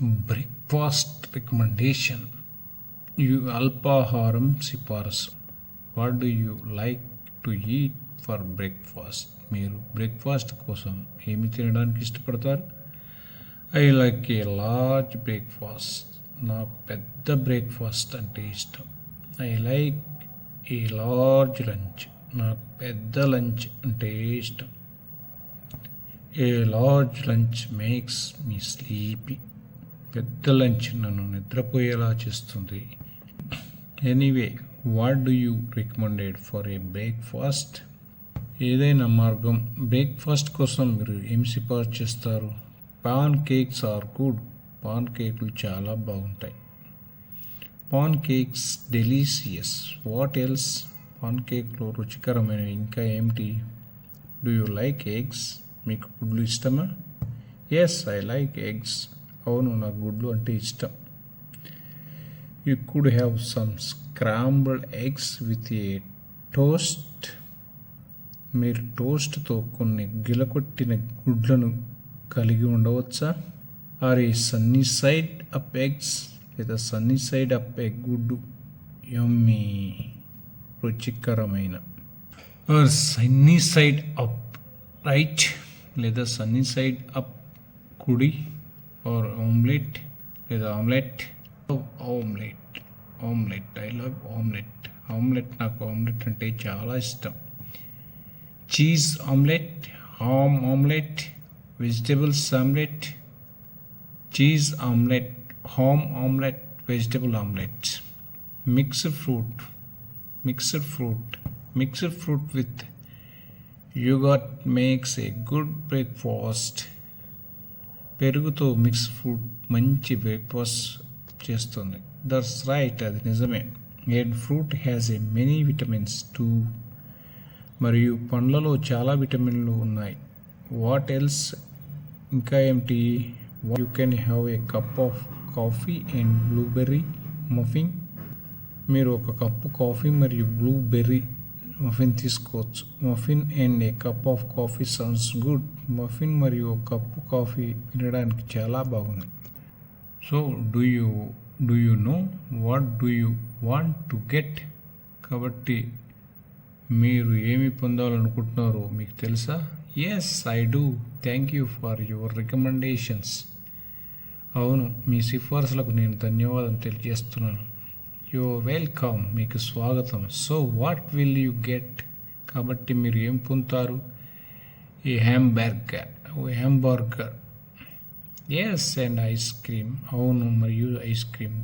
Breakfast recommendation. అల్పాహారం సిఫారసు. What do you like to eat for breakfast? మీరు breakfast కోసం ఏమి తినడానికి ఇష్టపడతారు? I like a large breakfast. నాకు పెద్ద బ్రేక్ఫాస్ట్ అంటే ఇష్టం. I like a large lunch. నాకు పెద్ద లంచ్ అంటే ఇష్టం. A large lunch makes me sleepy. పెద్ద లంచ్ నన్ను నిద్రపోయేలా చేస్తుంది. Anyway, what do you recommended for a breakfast? ఏదైనా మార్గం బ్రేక్ఫాస్ట్ కోసం మీరు ఏమి సిఫార్సు చేస్తారు? Pancakes are good. Pan కేకులు చాలా బాగుంటాయి. Pancakes delicious. What else? పాన్ కేక్లో రుచికరమైనవి ఇంకా ఏమిటి? Do you like eggs? మీకు గుడ్లు ఇష్టమా? Yes, I like eggs. అవును, నాకు గుడ్లు అంటే ఇష్టం. You could have some scrambled eggs with a toast. మీరు టోస్ట్తో కొన్ని గిలకొట్టిన గుడ్లను కలిగి ఉండవచ్చా? Or a sunny side up eggs, లేదా సన్నీ సైడ్ అప్ ఎగ్ గుడ్డు యమ్మీ, రుచికరమైన. Or sunny side up right, లేదా సన్నీ సైడ్ అప్ కుడి. ఆర్ ఆమ్లెట్, లేదా omelette. Omelette, omelette, I love omelette. Omelette, నాకు ఆమ్లెట్ అంటే చాలా ఇష్టం. Cheese omelette, ham omelette, vegetables omelette. Cheese omelette, ham omelette, vegetable omelette. Mixed fruit, mixed fruit, mixed fruit with yogurt makes a good breakfast. పెరుగుతో mix fruit మంచి breakfast చేస్తుంది. That's right, అది నిజమే. And fruit has a many vitamins too. మరియు పండ్లలో చాలా విటమిన్లు ఉన్నాయి. What else? ఇంకా ఏమిటి? You can have a cup of coffee and blueberry muffin. మీరు ఒక కప్పు కాఫీ మరియు బ్లూబెర్రీ మఫిన్ తీసుకోవచ్చు. Muffin and a cup of coffee sounds good. Muffin మరియు ఒక కప్పు కాఫీ వినడానికి చాలా బాగుంది. So do you know what do you want to get? కాబట్టి మీరు ఏమి పొందాలనుకుంటున్నారో మీకు తెలుసా? Yes, I do. Thank you for your recommendations. అవును, మీ సిఫార్సులకు నేను ధన్యవాదం తెలియజేస్తున్నాను. యువర్ వెల్కమ్, మీకు స్వాగతం. So what will you get? కాబట్టి మీరు ఏం పొందుతారు? A hamburger. Yes, and ice cream. అవును, మరియు ఐస్ క్రీమ్.